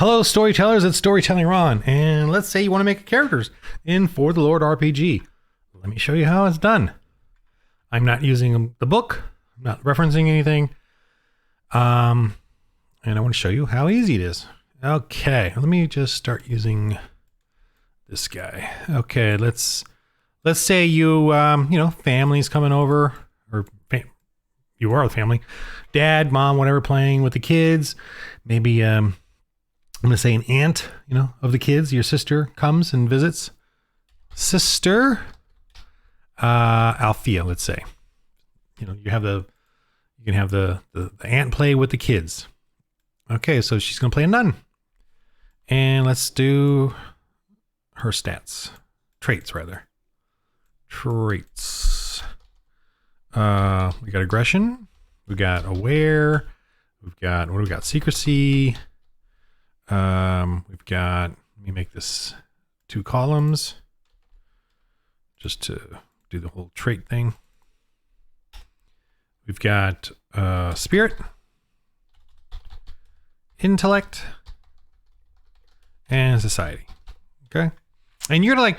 Hello, storytellers. It's Storytelling Ron, and let's say you want to make characters in For the Lord RPG. Let me show you how it's done. I'm not using the book. I'm not referencing anything. And I want to show you how easy it is. Okay, let me just start using this guy. Okay, let's say you family's coming over, or you are the family, dad, mom, whatever, playing with the kids. Maybe I'm going to say an aunt, of the kids, your sister comes and visits. Sister Althea, let's say. You can have the aunt play with the kids. Okay, so she's going to play a nun. And let's do her stats. Traits, rather. Traits. We got aggression. We got aware. What do we got? Secrecy. We've got, let me make this 2 columns just to do the whole trait thing. We've got spirit, intellect, and society. Okay. And you're gonna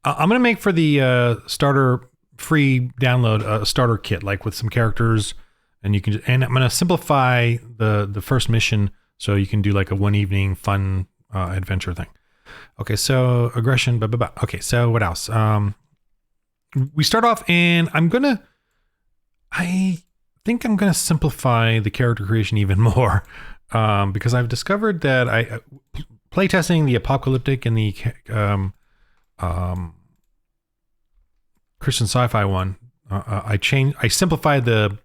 I'm gonna make for the starter free download a starter kit, like with some characters, and and I'm gonna simplify the first mission so you can do like a one evening fun adventure thing. Okay, so aggression, blah, blah, blah. Okay, so what else? We start off, and I think I'm gonna simplify the character creation even more, because I've discovered that playtesting the apocalyptic and the Christian sci-fi one, I simplified the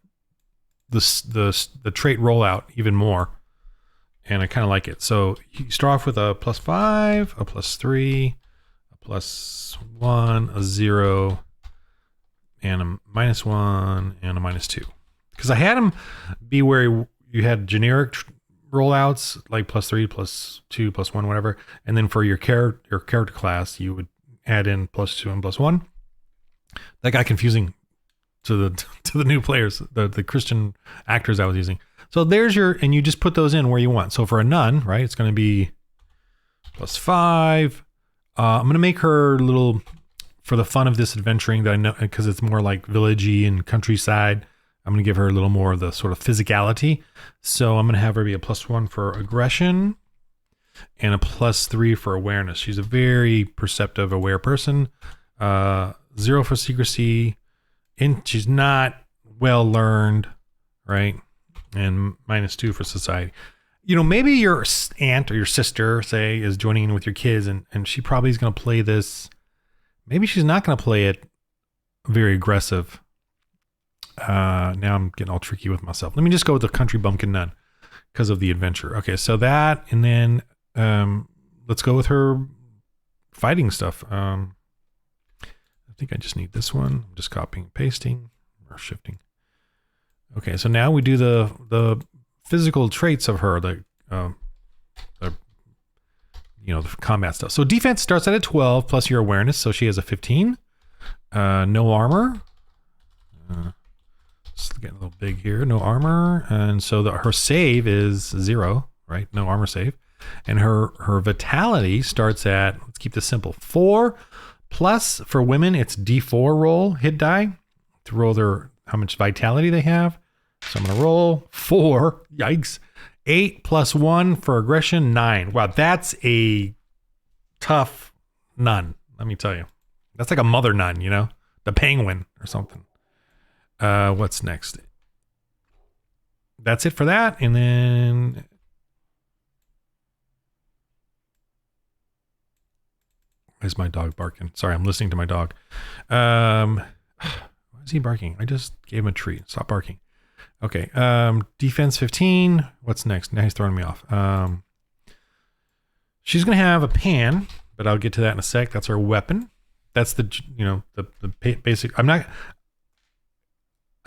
trait rollout even more, and I kind of like it. So you start off with a +5, a +3, a +1, a 0, and a -1, and a -2. Because I had them be where you had generic rollouts, like +3, +2, +1, whatever. And then for your character class, you would add in +2 and +1. That got confusing to the new players, the Christian actors I was using. So there's and you just put those in where you want. So for a nun, right, it's going to be +5. I'm going to make her little, for the fun of this adventuring that I know, because it's more like villagey and countryside, I'm going to give her a little more of the sort of physicality. So I'm going to have her be a +1 for aggression and a +3 for awareness. She's a very perceptive, aware person. 0 for secrecy. She's not well learned, right? And -2 for society. Maybe your aunt or your sister, say, is joining in with your kids, and she probably is going to play this. Maybe she's not going to play it very aggressive. Now I'm getting all tricky with myself. Let me just go with the country bumpkin nun because of the adventure. Okay, so that, and then let's go with her fighting stuff. I think I just need this one. I'm just copying and pasting or shifting. Okay, so now we do the physical traits of her, the combat stuff. So defense starts at a 12 plus your awareness, so she has a 15. No armor. Just getting a little big here. No armor, and so her save is 0, right? No armor save, and her vitality starts at, let's keep this simple, 4. Plus, for women, it's D4 roll, hit die, to roll how much vitality they have. So I'm going to roll 4. Yikes. 8 + 1 for aggression, 9. Wow, that's a tough nun, let me tell you. That's like a mother nun, the penguin or something. What's next? That's it for that. And then where's my dog barking? Sorry, I'm listening to my dog. Why is he barking? I just gave him a treat. Stop barking. Okay. Defense 15. What's next? Now he's throwing me off. She's going to have a pan, but I'll get to that in a sec. That's her weapon. That's the basic. I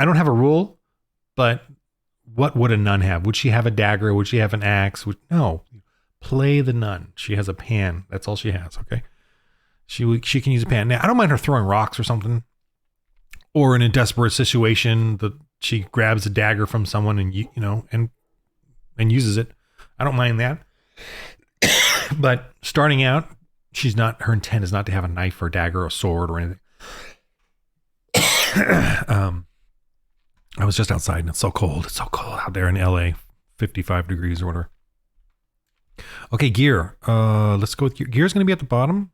don't have a rule, but what would a nun have? Would she have a dagger? Would she have an axe? No. Play the nun. She has a pan. That's all she has. Okay. She can use a pan. Now, I don't mind her throwing rocks or something, or in a desperate situation, she grabs a dagger from someone and and uses it. I don't mind that. But starting out, her intent is not to have a knife or dagger or sword or anything. I was just outside and it's so cold. It's so cold out there in LA, 55 degrees or whatever. Okay, gear. Let's go with gear. Gear is going to be at the bottom.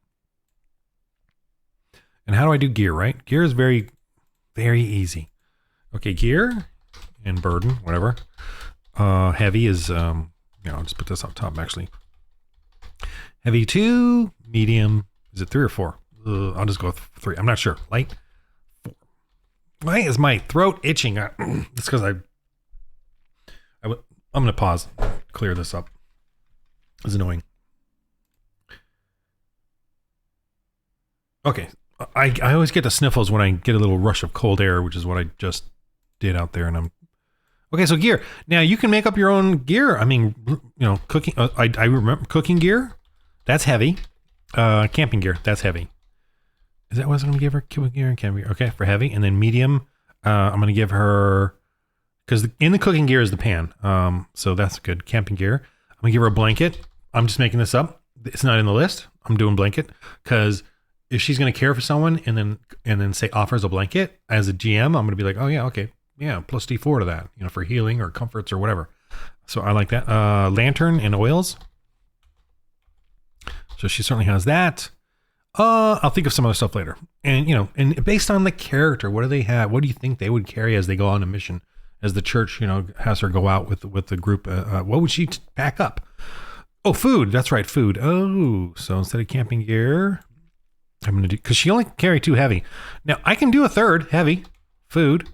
And how do I do gear, right? Gear is very, very easy. Okay, gear and burden, whatever. Heavy is, I'll just put this up top actually. Heavy 2, medium, is it 3 or 4? I'll just go with 3. I'm not sure. Light 4. Why is my throat itching? It's because I'm going to pause, clear this up. It's annoying. Okay. I always get the sniffles when I get a little rush of cold air, which is what I just did out there. And okay. So gear. Now you can make up your own gear. I mean, cooking. I remember cooking gear. That's heavy. Camping gear. That's heavy. Is that what I was going to give her? Cooking gear and camping gear. Okay. For heavy. And then medium, I'm going to give her, because in the cooking gear is the pan. So that's good. Camping gear. I'm going to give her a blanket. I'm just making this up. It's not in the list. I'm doing blanket because if she's going to care for someone and then say offers a blanket as a GM, I'm going to be like, oh yeah, okay. Yeah. Plus D4 to that, for healing or comforts or whatever. So I like that. Lantern and oils. So she certainly has that. I'll think of some other stuff later. And, and based on the character, what do they have? What do you think they would carry as they go on a mission? As the church, has her go out with the group, what would she pack up? Oh, food. That's right, food. Oh, so instead of camping gear, I'm going to do, because she only carry 2 heavy. Now, I can do a 3rd heavy, food,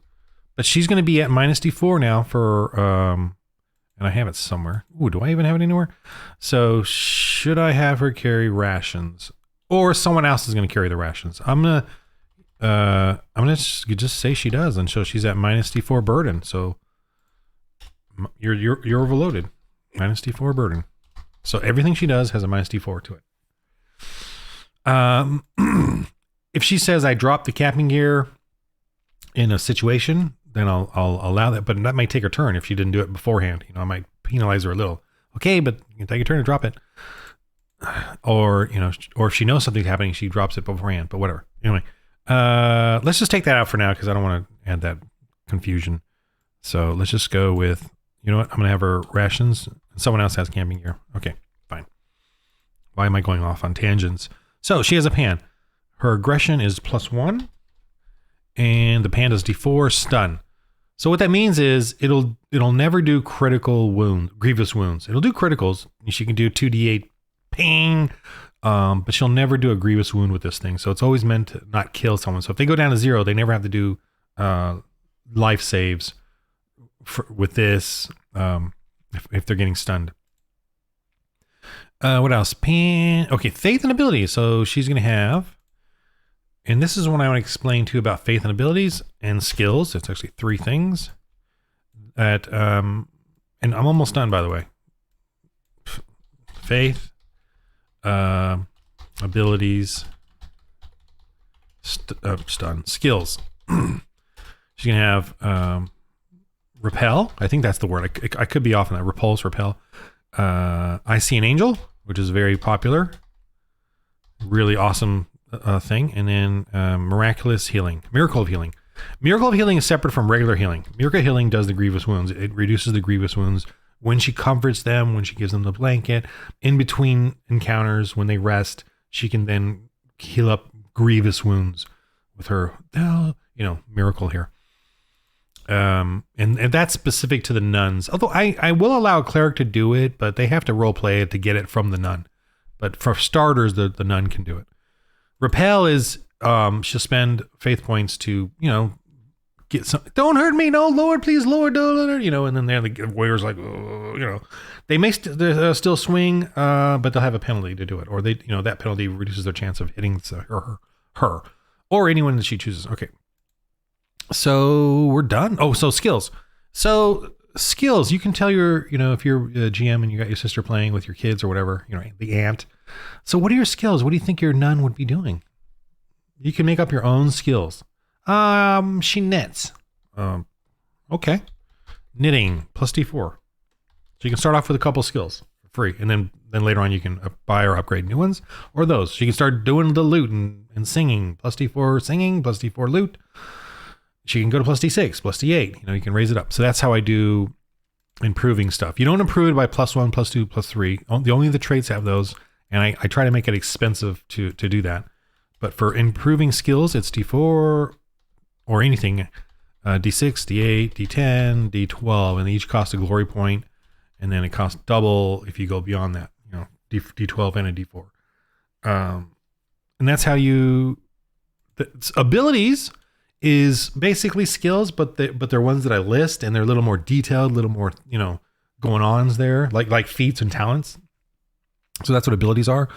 but she's going to be at minus D4 now for, and I have it somewhere. Ooh, do I even have it anywhere? So should I have her carry rations? Or someone else is going to carry the rations? I'm going to just say she does, and so she's at minus D4 burden. So you're overloaded. Minus D4 burden. So everything she does has a minus D4 to it. If she says I dropped the camping gear in a situation, then I'll allow that. But that might take her turn if she didn't do it beforehand. I might penalize her a little. Okay, but you can take your turn to drop it. Or if she knows something's happening, she drops it beforehand. But whatever. Anyway. Let's just take that out for now because I don't want to add that confusion. So let's just go with, I'm going to have her rations. Someone else has camping gear. Okay, fine. Why am I going off on tangents? So she has a pan. Her aggression is +1 and the pan does D4 stun. So what that means is it'll never do grievous wounds. It'll do criticals. She can do 2d8 ping. But she'll never do a grievous wound with this thing. So it's always meant to not kill someone. So if they go down to 0, they never have to do life saves with this if they're getting stunned. What else? Okay, faith and abilities. So she's going to have, and this is what I want to explain to you about faith and abilities and skills. It's actually 3 things. And I'm almost done, by the way. Faith. Abilities, stun, skills. She's gonna have repel. I think that's the word. I could be off on that. Repulse, repel. I see an angel, which is very popular, really awesome thing. And then miracle of healing. Miracle of healing is separate from regular healing. Miracle of healing does the grievous wounds. It reduces the grievous wounds. When she comforts them, when she gives them the blanket, in between encounters, when they rest, she can then heal up grievous wounds with her, miracle here. And that's specific to the nuns. Although I will allow a cleric to do it, but they have to role play it to get it from the nun. But for starters, the nun can do it. Repel is she'll spend faith points to, get some, don't hurt me, no, Lord, please, Lord, don't, and then the warrior's like, they may still swing, but they'll have a penalty to do it, or they, that penalty reduces their chance of hitting her, or anyone that she chooses. Okay, so we're done. Oh, so skills. So skills, you can tell your, if you're a GM and you got your sister playing with your kids or whatever, the aunt. So what are your skills? What do you think your nun would be doing? You can make up your own skills. She knits. Okay. Knitting +D4. So you can start off with a couple skills for free. And then later on you can buy or upgrade new ones, or those. She can start doing the loot and singing, plus D4 singing, plus D4 loot. She can go to plus D6, plus D8. You know, you can raise it up. So that's how I do improving stuff. You don't improve it by +1, +2, +3. Only the traits have those. And I try to make it expensive to do that. But for improving skills, it's D4 or anything, D6, D8, D10, D12, and they each cost a glory point, and then it costs double if you go beyond that, you know, D12 and a D4. And that's how abilities is basically skills, but they're ones that I list, and they're a little more detailed, a little more, you know, going ons there, like feats and talents. So that's what abilities are.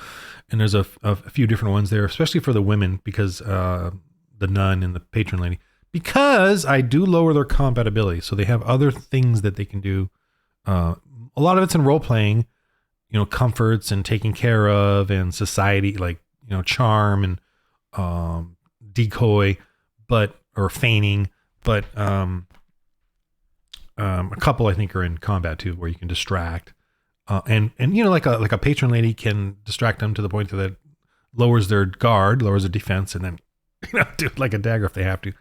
And there's a few different ones there, especially for the women, because the nun and the patron lady, because I do lower their combat ability. So they have other things that they can do. A lot of it's in role playing, you know, comforts and taking care of, and society, like, you know, charm and decoy, or feigning. But a couple I think are in combat too, where you can distract. And you know, like a patron lady can distract them to the point that it lowers their guard, lowers their defense, and then, you know, do it like a dagger if they have to.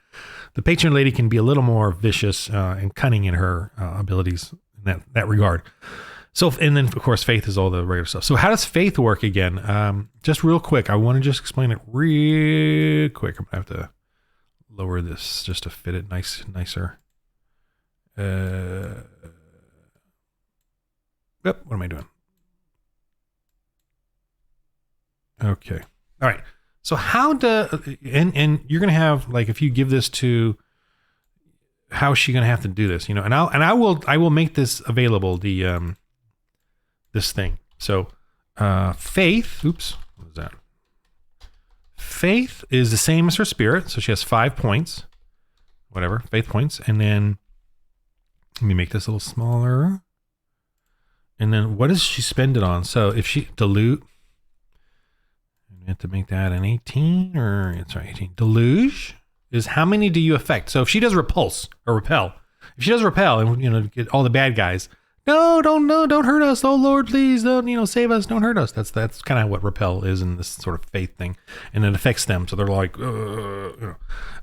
The patron lady can be a little more vicious and cunning in her abilities in that regard. So, and then of course, faith is all the regular stuff. So how does faith work again? Just real quick, I want to just explain it real quick. I'm gonna have to lower this just to fit it nicer. Yep. What am I doing? Okay. All right. So and you're going to have, like, if you give this to, how's she going to have to do this, you know, and I will make this available, the, this thing. So, faith, oops, what is that? Faith is the same as her spirit. So she has 5 points, whatever, faith points. And then let me make this a little smaller. And then what does she spend it on? So if she dilute, I have to make that an 18, or it's right, 18. Deluge is how many do you affect? So if she does repel, if she does repel and, you know, get all the bad guys, don't hurt us. Oh Lord, please don't, you know, save us. Don't hurt us. That's kind of what repel is in this sort of faith thing. And it affects them. So they're like, you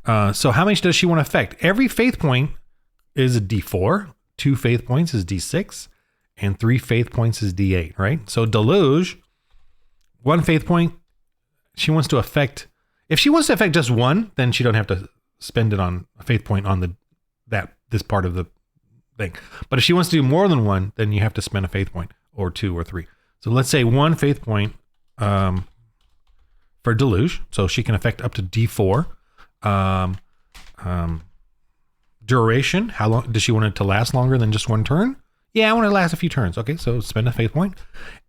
know. So how much does she want to affect? Every faith point is a D4, 2 faith points is D6, and 3 faith points is D8, right? So deluge, 1 faith point, she wants to affect. If she wants to affect just 1, then she don't have to spend it on a faith point on this part of the thing. But if she wants to do more than 1, then you have to spend a faith point, or 2 or 3. So let's say 1 faith point for deluge, so she can affect up to D4. Duration, how long does she want it to last? Longer than just 1 turn? Yeah, I want it to last a few turns. Okay, so spend a faith point.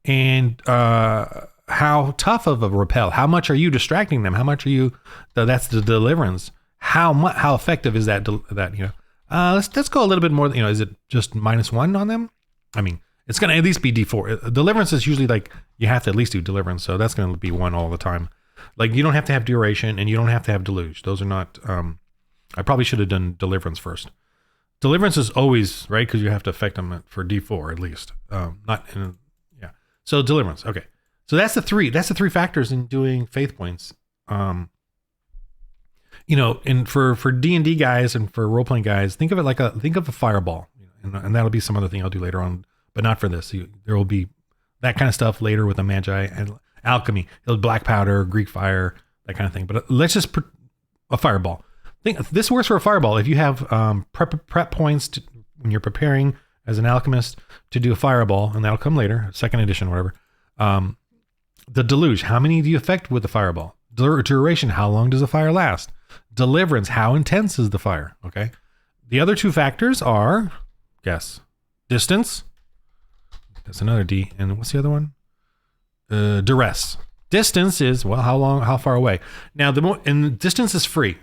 And how tough of a repel? How much are you distracting them? How much are you? That's the deliverance. How effective is that? You know, let's go a little bit more. You know, is it just -1 on them? I mean, it's gonna at least be D4. Deliverance is usually like you have to at least do deliverance, so that's gonna be 1 all the time. Like you don't have to have duration, and you don't have to have deluge. Those are not. I probably should have done deliverance first. Deliverance is always right because you have to affect them for D4 at least. Yeah. So deliverance. Okay. So that's the 3. That's the 3 factors in doing faith points. You know, and for D&D guys and for role playing guys, think of it think of a fireball, and that'll be some other thing I'll do later on, but not for this. There will be that kind of stuff later with the magi and alchemy, black powder, Greek fire, that kind of thing. But let's just put a fireball. This works for a fireball. If you have prep points when you're preparing as an alchemist to do a fireball, and that'll come later, 2nd edition, whatever. The deluge, how many do you affect with the fireball? Duration, how long does the fire last? Deliverance, how intense is the fire? Okay. The other 2 factors are, guess, distance. That's another D. And what's the other one? Duress. Distance is, well, how far away? Now, and distance is free.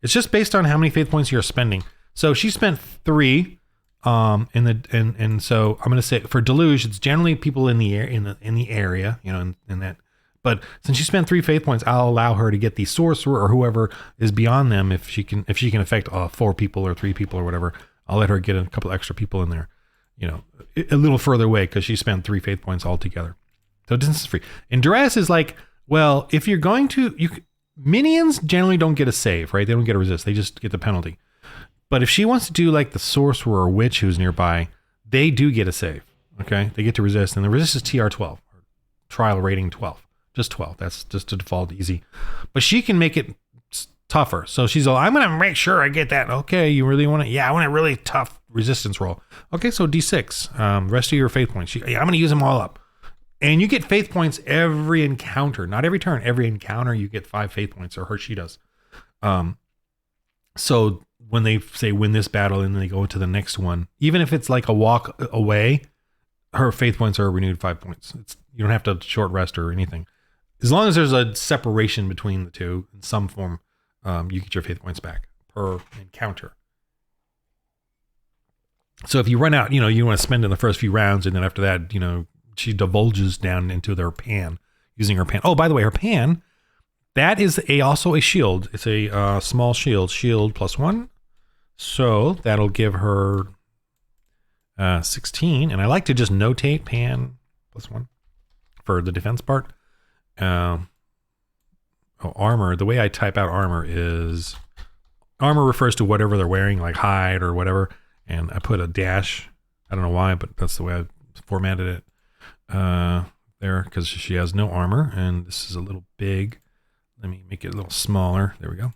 It's just based on how many faith points you're spending. So she spent 3, and so I'm going to say for deluge, it's generally people in the area, you know, in that. But since she spent 3 faith points, I'll allow her to get the sorcerer or whoever is beyond them. If she can affect 4 people or 3 people or whatever, I'll let her get a couple extra people in there. a little further away because she spent 3 faith points altogether. So distance is free. And duress is like, well, if you're going to, minions generally don't get a save, right? They don't get a resist. They just get the penalty. But if she wants to do like the sorcerer or witch who's nearby, they do get a save. Okay, they get to resist, and the resist is TR 12, or trial rating 12, just 12. That's just a default easy. But she can make it tougher. So she's all, I'm gonna make sure I get that. Okay, you really want to? Yeah, I want a really tough resistance roll. Okay, so D6, rest of your faith points. I'm gonna use them all up, and you get faith points every encounter, not every turn. Every encounter you get 5 faith points, or she does. So when they say win this battle and then they go to the next one, even if it's like a walk away, her faith points are renewed 5 points. You don't have to short rest or anything. As long as there's a separation between the two in some form, you get your faith points back per encounter. So if you run out, you want to spend in the first few rounds, and then after that, she divulges down into their pan using her pan. Oh, by the way, her pan, that is also a shield. It's a small shield +1. So that'll give her 16. And I like to just notate pan +1 for the defense part. Armor. The way I type out armor is, armor refers to whatever they're wearing, like hide or whatever. And I put a dash. I don't know why, but that's the way I formatted it there, because she has no armor. And this is a little big. Let me make it a little smaller. There we go.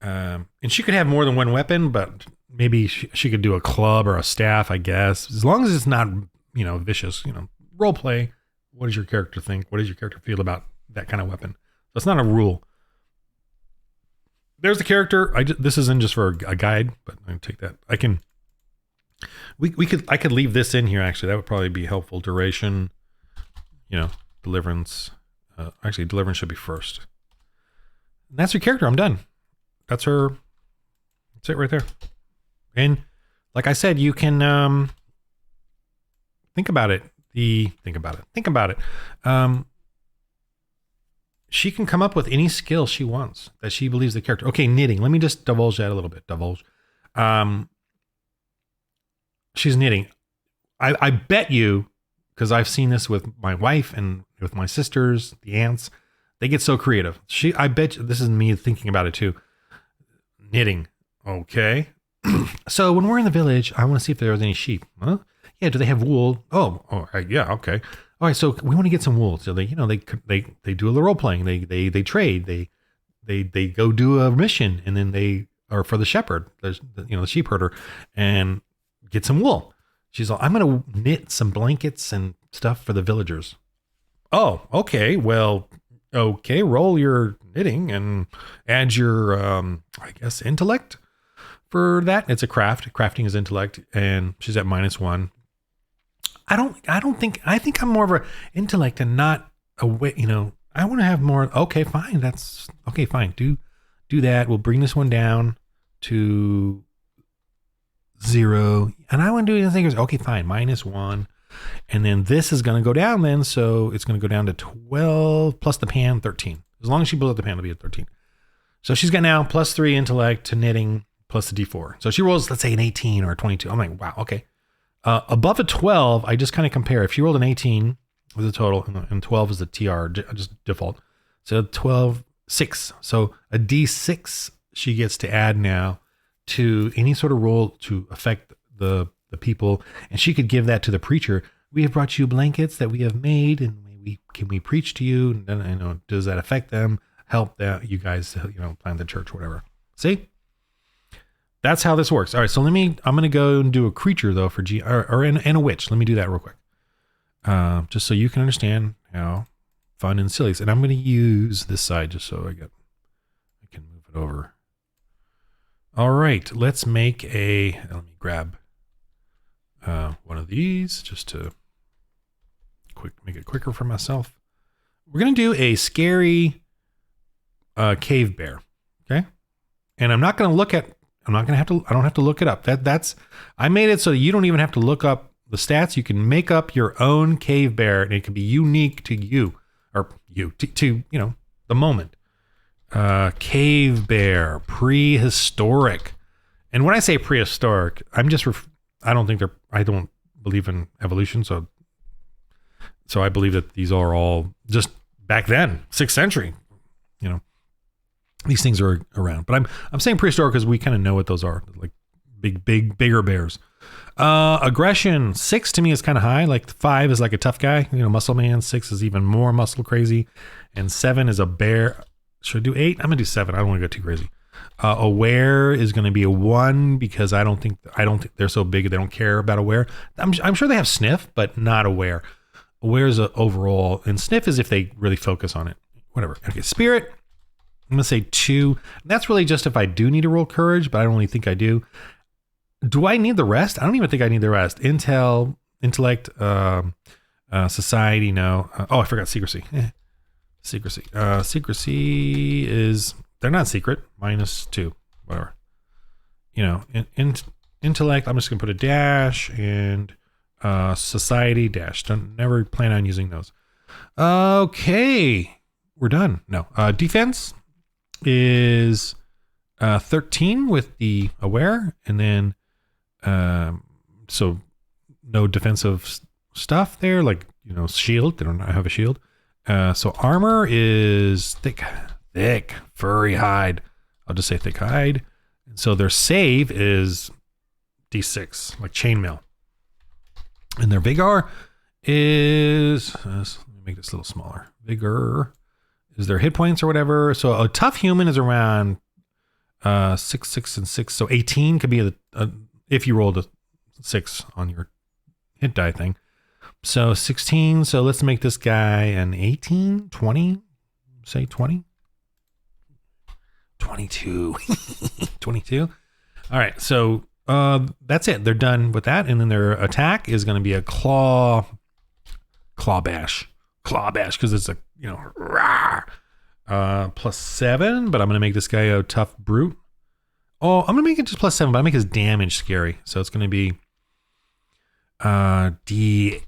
And she could have more than one weapon, but maybe she could do a club or a staff, I guess, as long as it's not, vicious. Role play. What does your character think? What does your character feel about that kind of weapon? So it's not a rule. There's the character. This isn't just for a guide, but I can take that. I could leave this in here. Actually, that would probably be helpful. Duration, deliverance. Actually, deliverance should be first. And that's your character. I'm done. That's her. That's it right there. And like I said, you can think about it. Think about it. She can come up with any skill she wants that she believes the character. Okay, knitting. Let me just divulge that a little bit. She's knitting. I bet you, because I've seen this with my wife and with my sisters, the aunts, they get so creative. I bet you, this is me thinking about it too. Knitting. Okay. So when we're in the village, I want to see if there's any sheep. Huh? Yeah. Do they have wool? Oh, yeah. Okay. All right. So we want to get some wool. So they do a little role playing. They trade. They go do a mission, and then they are for the shepherd, the sheep herder, and get some wool. She's like, I'm going to knit some blankets and stuff for the villagers. Oh, okay. Well, okay. Roll your knitting and add your, I guess, intellect for that. It's a craft. Crafting is intellect, and she's at -1. I think I'm more of a intellect and not a way, I want to have more. Okay, fine. That's okay. Fine. Do that. We'll bring this one down to 0. And I want to do anything. Okay, fine. -1. And then this is going to go down then. So it's going to go down to 12 plus the pan, 13. As long as she pulls out the pan, it'll be at 13. So she's got now +3 intellect to knitting plus the D4. So she rolls, let's say, an 18 or a 22. I'm like, wow, okay. Above a 12, I just kind of compare. If she rolled an 18 with the total, and 12 is the TR, just default. So 12, 6. So a D6 she gets to add now to any sort of roll to affect the people. And she could give that to the preacher. We have brought you blankets that we have made, and can we preach to you? And then, does that affect them? Help that you guys, plant the church, whatever. See? That's how this works. All right, so I'm going to go and do a creature though for and a witch. Let me do that real quick. Just so you can understand how fun and silly it is. And I'm going to use this side just so I can move it over. All right, let's make let me grab one of these just to make it quicker for myself. We're going to do a scary cave bear. Okay. And I don't have to look it up. I made it so you don't even have to look up the stats. You can make up your own cave bear, and it can be unique to you or to the moment. Cave bear, prehistoric. And when I say prehistoric, I'm just I don't believe in evolution. So I believe that these are all just back then, 6th century, you know, these things are around. But I'm saying prehistoric because we kind of know what those are, like bigger bears. Aggression, 6 to me is kind of high. Like 5 is like a tough guy, you know, muscle man. 6 is even more muscle crazy, and 7 is a bear. Should I do 8? I'm gonna do 7. I don't want to go too crazy. Aware is going to be a 1 because I don't think they're so big they don't care about aware. I'm sure they have sniff, but not aware. Aware is a overall, and sniff is if they really focus on it. Whatever. Okay, spirit. I'm gonna say 2. And that's really just if I do need to roll courage, but I don't really think I do. Do I need the rest? I don't even think I need the rest. Intellect, society, no. I forgot secrecy. Secrecy. Secrecy is, they're not secret. -2, whatever. You know, intellect, I'm just gonna put a dash, and society dash. Don't never plan on using those. Okay, we're done. No, defense is 13 with the aware, and then so no defensive stuff there, like, you know, shield. They don't have a shield. So armor is thick furry hide. I'll just say thick hide. And so their save is D6, like chainmail. And their vigor is, let me make this a little smaller. Vigor is their hit points or whatever. So a tough human is around 6, 6, and 6. So 18 could be if you rolled a 6 on your hit die thing. So 16. So let's make this guy an 18, 20. Say 20. 22. 22. All right. So that's it. They're done with that. And then their attack is going to be a claw bash. Because it's a, you know, +7, but I'm going to make this guy a tough brute. Oh, I'm going to make it just +7, but I make his damage scary. So it's going to be D10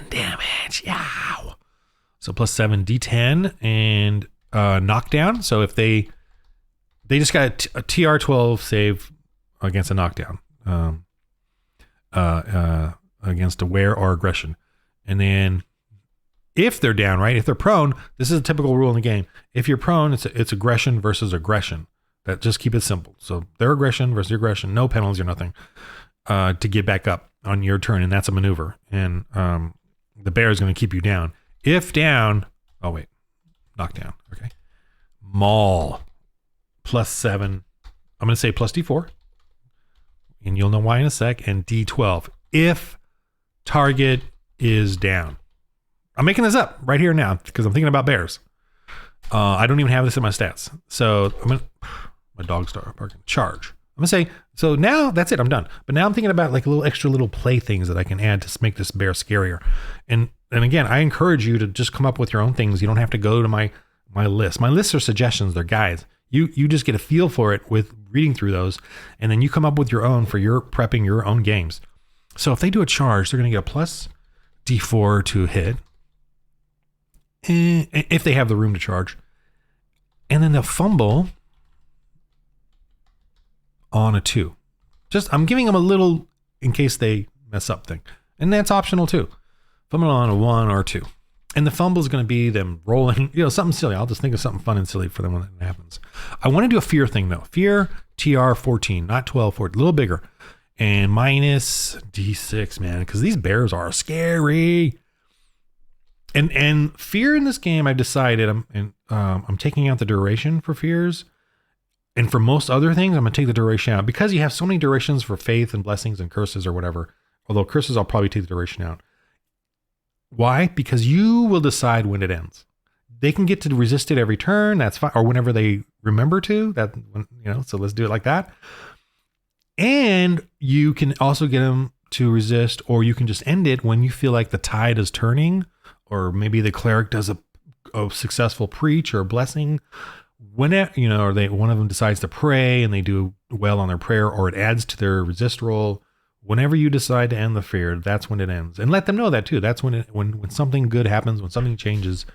damage. Yow. So +7, D10, and knockdown. So if they just got a TR12 save against a knockdown, against aware or aggression. And then if they're down, right? If they're prone, this is a typical rule in the game. If you're prone, it's aggression versus aggression. That, just keep it simple. So their aggression versus your aggression, no penalties or nothing, to get back up on your turn, and that's a maneuver. And the bear is going to keep you down. If down, knockdown. Okay, maul +7. I'm going to say plus D4, and you'll know why in a sec. And D12 if target is down. I'm making this up right here now because I'm thinking about bears. I don't even have this in my stats. So my dog started barking. Charge. I'm gonna say, so now that's it. I'm done. But now I'm thinking about like extra little play things that I can add to make this bear scarier. And again, I encourage you to just come up with your own things. You don't have to go to my list. My lists are suggestions. They're guides. You just get a feel for it with reading through those, and then you come up with your own for your prepping your own games. So if they do a charge, they're gonna get a plus D4 to hit. If they have the room to charge, and then they'll fumble on a 2. Just, I'm giving them a little in case they mess up thing, and that's optional too. Fumble on a 1 or 2, and the fumble is going to be them rolling, you know, something silly. I'll just think of something fun and silly for them when that happens. I want to do a fear thing though. Fear TR 14, not 12, 14, a little bigger, and minus D6, man, because these bears are scary. And fear in this game, I've decided I'm taking out the duration for fears, and for most other things, I'm gonna take the duration out because you have so many durations for faith and blessings and curses or whatever. Although curses, I'll probably take the duration out. Why? Because you will decide when it ends. They can get to resist it every turn. That's fine, or whenever they remember to. That, you know. So let's do it like that. And you can also get them to resist, or you can just end it when you feel like the tide is turning. Or maybe the cleric does a successful preach or a blessing. When, you know, or one of them decides to pray and they do well on their prayer, or it adds to their resist roll. Whenever you decide to end the fear, that's when it ends. And let them know that too. That's when something good happens, when something changes,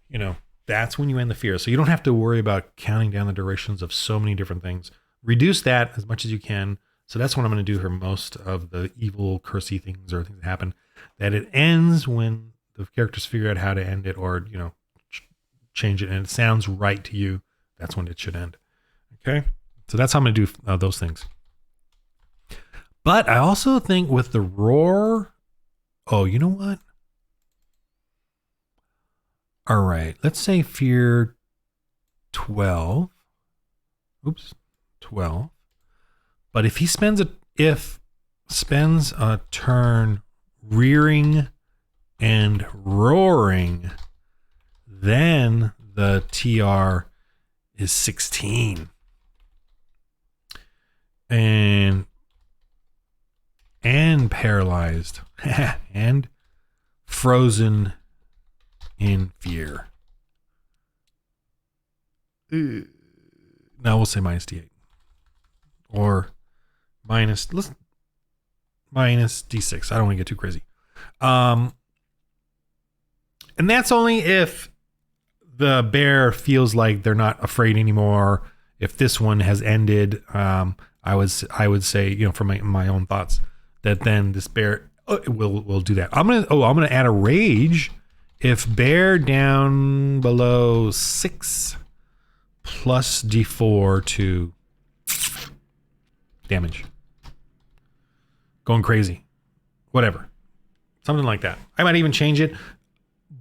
you know, that's when you end the fear. So you don't have to worry about counting down the durations of so many different things. Reduce that as much as you can So that's when I'm going to do her most of the evil, cursy things or things that happen. That it ends when the characters figure out how to end it, or change it, and it sounds right to you. That's when it should end. Okay, so that's how I'm going to do those things. But I also think with the roar, oh, you know what? All right, let's say fear 12. Oops, 12. But if he spends a turn rearing and roaring, then the TR is 16. And paralyzed and frozen in fear. Now we'll say minus D8. Or minus D6. I don't want to get too crazy. And that's only if the bear feels like they're not afraid anymore. If this one has ended, I would say, from my own thoughts, that then this bear will do that. I'm gonna add a rage. If bear down below 6 plus D4 to damage. Going crazy. Whatever. Something like that. I might even change it.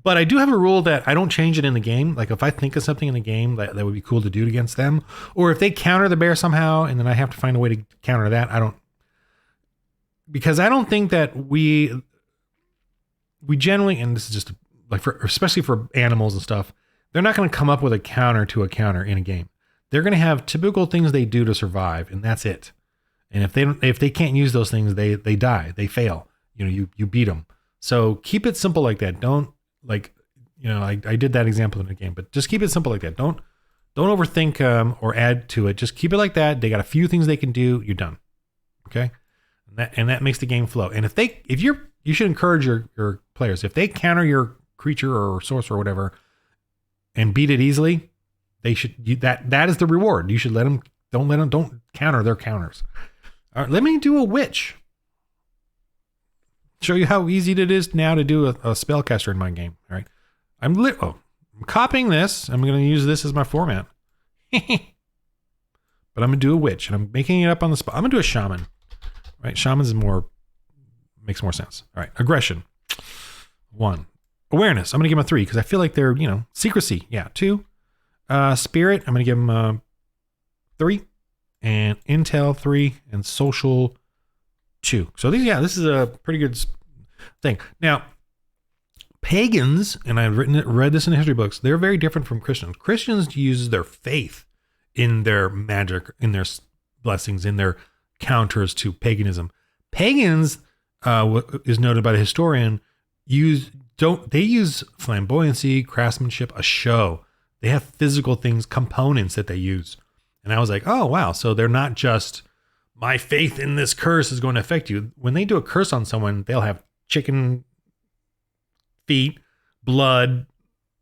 But I do have a rule that I don't change it in the game. Like if I think of something in the game that would be cool to do against them, or if they counter the bear somehow and then I have to find a way to counter that, because I don't think that we generally, and this is just like especially for animals and stuff, they're not going to come up with a counter to a counter in a game. They're going to have typical things they do to survive, and that's it. And if they can't use those things, they die, they fail. You beat them. So keep it simple like that. Don't I did that example in the game, but just keep it simple like that. Don't overthink or add to it. Just keep it like that. They got a few things they can do. You're done. Okay, and that makes the game flow. And you should encourage your players, if they counter your creature or sorcerer or whatever and beat it easily, they should that is the reward. You should don't counter their counters. All right, let me do a witch. Show you how easy it is now to do a spellcaster in my game. All right, I'm copying this. I'm going to use this as my format. But I'm going to do a witch, and I'm making it up on the spot. I'm going to do a shaman. Right, shaman's makes more sense. All right, aggression. 1. Awareness. I'm going to give them a 3 because I feel like they're, secrecy. Yeah, 2. Spirit. I'm going to give them 3. And intel 3. And social 2. So this is a pretty good thing. Now, pagans, and I've read this in the history books, they're very different from Christians. Christians use their faith in their magic, in their blessings, in their counters to paganism. Pagans, is noted by the historian, use flamboyancy, craftsmanship, a show. They have physical things, components that they use. And I was like, oh wow, so they're not just, my faith in this curse is going to affect you. When they do a curse on someone, they'll have chicken feet, blood,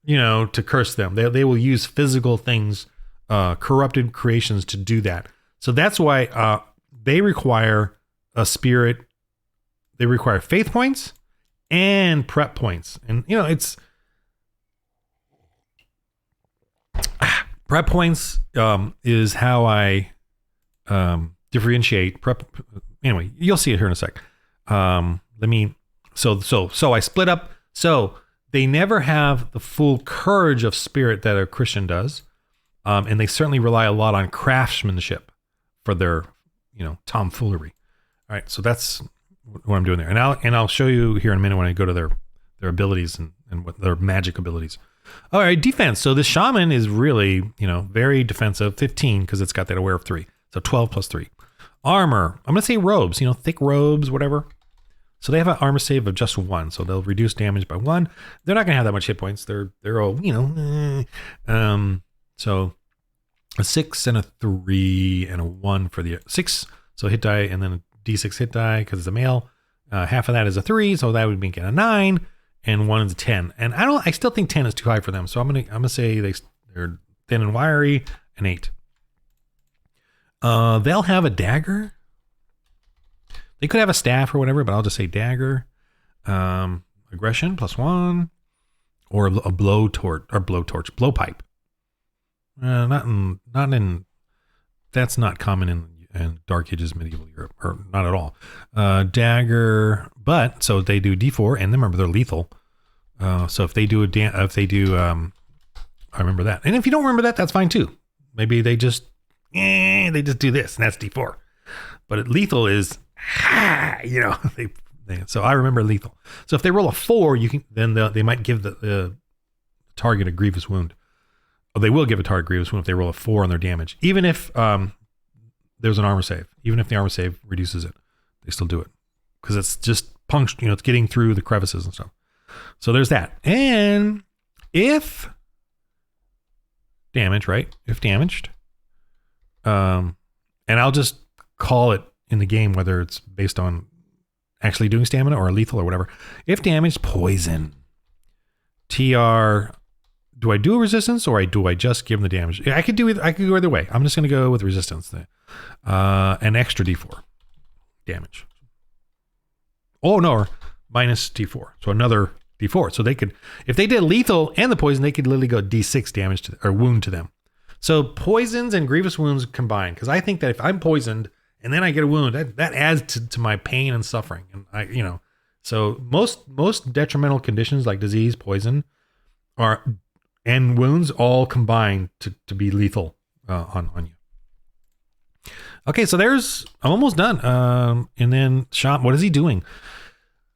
to curse them. They will use physical things, corrupted creations to do that. So that's why they require a spirit. They require faith points and prep points. And, it's prep points is how I differentiate prep. Anyway, you'll see it here in a sec. So I split up. So they never have the full courage of spirit that a Christian does. And they certainly rely a lot on craftsmanship for their, tomfoolery. All right. So that's what I'm doing there. And I'll show you here in a minute when I go to their abilities and what their magic abilities. All right. Defense. So this shaman is really, very defensive, 15, because it's got that aware of 3. So 12 plus 3. Armor. I'm going to say robes, thick robes, whatever. So they have an armor save of just 1. So they'll reduce damage by 1. They're not going to have that much hit points. They're all, so a 6 and a 3 and a 1 for the 6. So hit die, and then a D6 hit die because it's a male. Half of that is a 3. So that would make it a 9, and 1 is a 10. And I still think 10 is too high for them. So I'm going to say they're thin and wiry, an 8. They'll have a dagger. They could have a staff or whatever, but I'll just say dagger. Aggression +1, or a blowpipe. Not in. That's not common in Dark Ages medieval Europe, or not at all. Dagger, but so they do D4, and remember they're lethal. So if they do I remember that. And if you don't remember that, that's fine too. Maybe they just do this, and that's D4. But lethal is, so I remember lethal. So if they roll a 4, they might give the target a grievous wound. Or they will give a target grievous wound if they roll a 4 on their damage, even if there's an armor save. Even if the armor save reduces it, they still do it because it's just punctured. It's getting through the crevices and stuff. So there's that. And if damage, right? If damaged, and I'll just call it in the game whether it's based on actually doing stamina or lethal or whatever. If damaged, poison. TR. Do I do a resistance or do I just give them the damage? I could go either way. I'm just going to go with resistance. An extra D4 damage. Oh no, minus D4. So another D4. So they could, if they did lethal and the poison, they could literally go D6 damage or wound to them. So poisons and grievous wounds combined. Because I think that if I'm poisoned and then I get a wound, that adds to my pain and suffering. And so most detrimental conditions like disease, poison, and wounds all combine to be lethal on you. Okay, so I'm almost done. And then Shaman, what is he doing?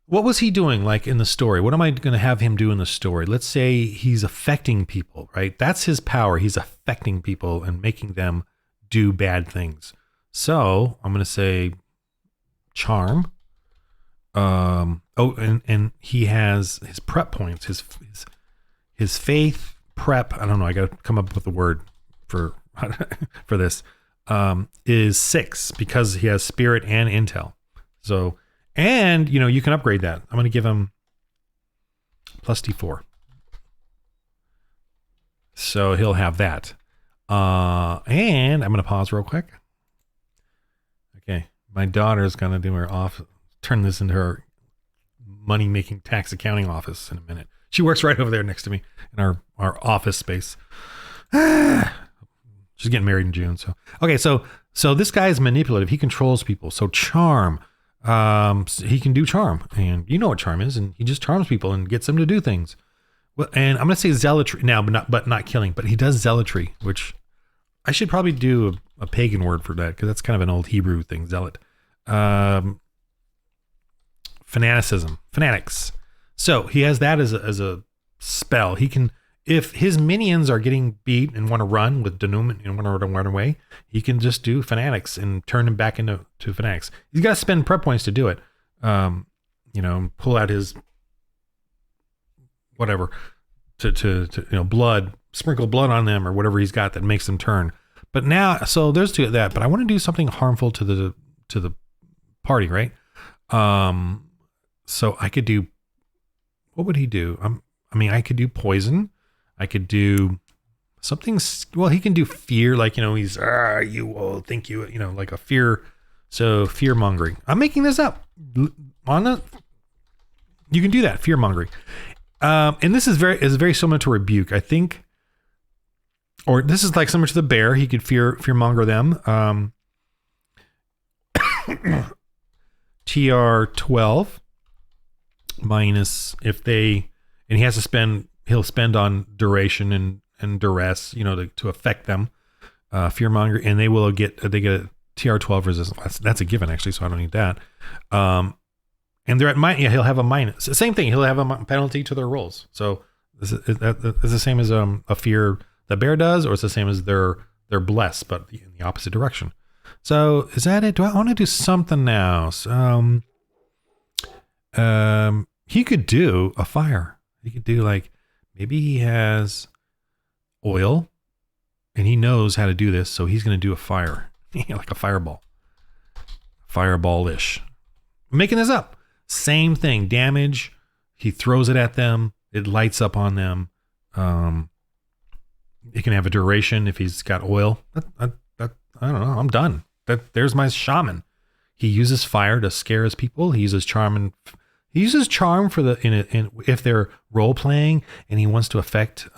What was he doing like in the story? What am I going to have him do in the story? Let's say he's affecting people, right? That's his power. He's affecting people and making them do bad things. So I'm going to say charm. And he has his prep points, his faith, prep. I don't know. I got to come up with a word for this. Is 6 because he has spirit and intel. So, and you can upgrade that. I'm going to give him plus D4. So he'll have that. And I'm going to pause real quick. Okay. My daughter's going to do turn this into her money making tax accounting office in a minute. She works right over there next to me in our office space. She's getting married in June. So, okay. So this guy is manipulative. He controls people. So charm, so he can do charm, and you know what charm is, and he just charms people and gets them to do things. Well, and I'm going to say zealotry now, but not killing, but he does zealotry, which I should probably do a pagan word for that, because that's kind of an old Hebrew thing, zealot. Fanatics. So he has that as a spell. He can, if his minions are getting beat and want to run with denouement and want to run away, he can just do fanatics and turn them back into fanatics. He's got to spend prep points to do it. Pull out his whatever to blood, sprinkle blood on them or whatever he's got that makes them turn. But now, so there's that. But I want to do something harmful to the party, right? So I could do. What would he do? I could do poison. I could do something. Well, he can do fear, like, he's, you will think like a fear. So fear mongering. I'm making this up. You can do that, fear mongering. And this is very similar to rebuke, I think. Or this is like similar to the bear. He could fear monger them. TR 12 minus and he has to he'll spend on duration and duress, to affect them, fearmonger, and they get a TR 12 resistance. That's a given actually, so I don't need that. And they're at he'll have a minus. Same thing. He'll have a penalty to their rolls. So is the same as a fear the bear does, or it's the same as they're blessed, but in the opposite direction. So is that it? Do I want to do something else? He could do a fire. He could do maybe he has oil and he knows how to do this. So he's going to do a fire, like a fireball-ish. I'm making this up. Same thing. Damage. He throws it at them. It lights up on them. It can have a duration if he's got oil. I don't know. I'm done. There's my shaman. He uses fire to scare his people. He uses charm for the if they're role playing and he wants to affect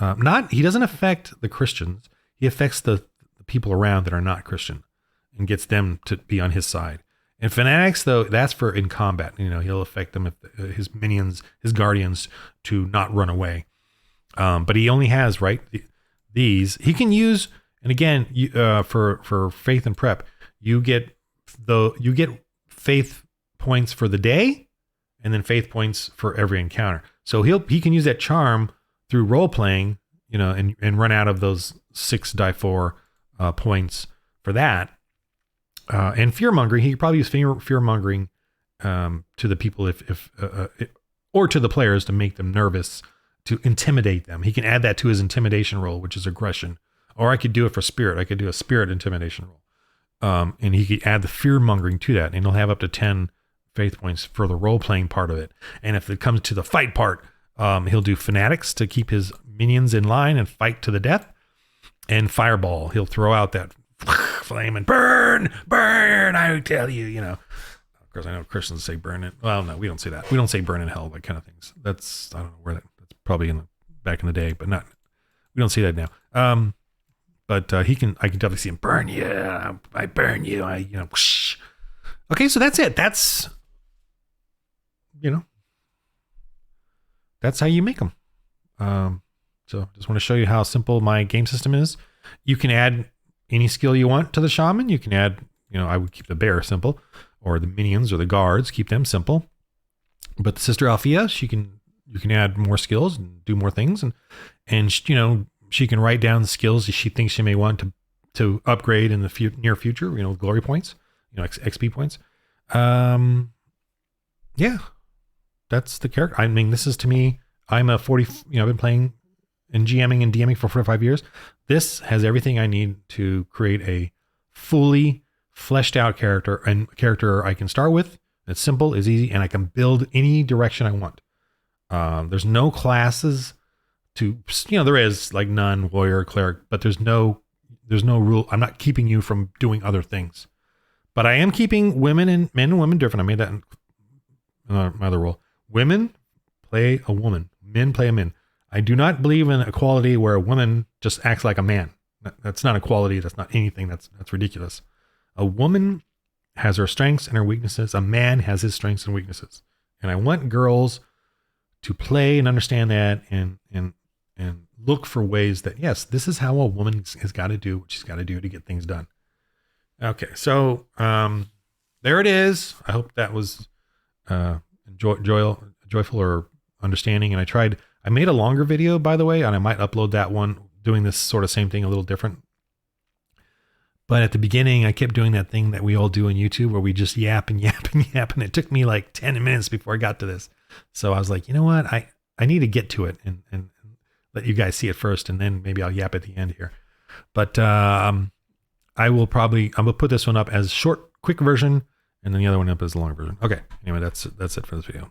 he doesn't affect the Christians. He affects the people around that are not Christian and gets them to be on his side. And fanatics, though, that's for in combat. He'll affect them if his minions, his guardians, to not run away. But he only has these. He can use, and again, for faith and prep, you get faith points for the day, and then faith points for every encounter. So he can use that charm through role playing, and run out of those 6 die 4 points for that. And fear mongering, he could probably use fear mongering to the people or to the players to make them nervous, to intimidate them. He can add that to his intimidation roll, which is aggression. Or I could do it for spirit. I could do a spirit intimidation roll. And he could add the fear mongering to that, and he'll have up to 10 faith points for the role playing part of it. And if it comes to the fight part, he'll do fanatics to keep his minions in line and fight to the death. And fireball, he'll throw out that flame and burn, I tell you, Of course, I know Christians say burn it. Well, no, we don't say that. We don't say burn in hell, that kind of things. I don't know where that's probably back in the day, but we don't say that now. But I can definitely see him burn you. I burn you. Whoosh. Okay, so that's it. That's how you make them. So just want to show you how simple my game system is. You can add any skill you want to the shaman. You can add, I would keep the bear simple, or the minions or the guards, keep them simple. But the Sister Althea, you can add more skills and do more things, and she can write down the skills that she thinks she may want to upgrade in the near future. Glory points, XP points. Yeah, that's the character. I mean, this is, to me, I'm a 40. I've been playing and GMing and DMing for 45 years. This has everything I need to create a fully fleshed out character, and a character I can start with. It's simple, it's easy, and I can build any direction I want. There's no classes to, there is like nun, warrior, cleric, but there's no rule. I'm not keeping you from doing other things, but I am keeping men and women different. I made that in my other role. Women play a woman, men play a man. I do not believe in equality where a woman just acts like a man. That's not equality. That's not anything. That's ridiculous. A woman has her strengths and her weaknesses. A man has his strengths and weaknesses. And I want girls to play and understand that and look for ways that, yes, this is how a woman has got to do what she's got to do to get things done. Okay, so there it is. I hope that was joyful or understanding. And I made a longer video, by the way, and I might upload that one doing this sort of same thing, a little different. But at the beginning, I kept doing that thing that we all do on YouTube where we just yap and yap and yap. And it took me like 10 minutes before I got to this. So I was like, you know what? I need to get to it and let you guys see it first. And then maybe I'll yap at the end here. But I'm going to put this one up as short, quick version. And then the other one up as the long version. Okay. Anyway, that's it for this video.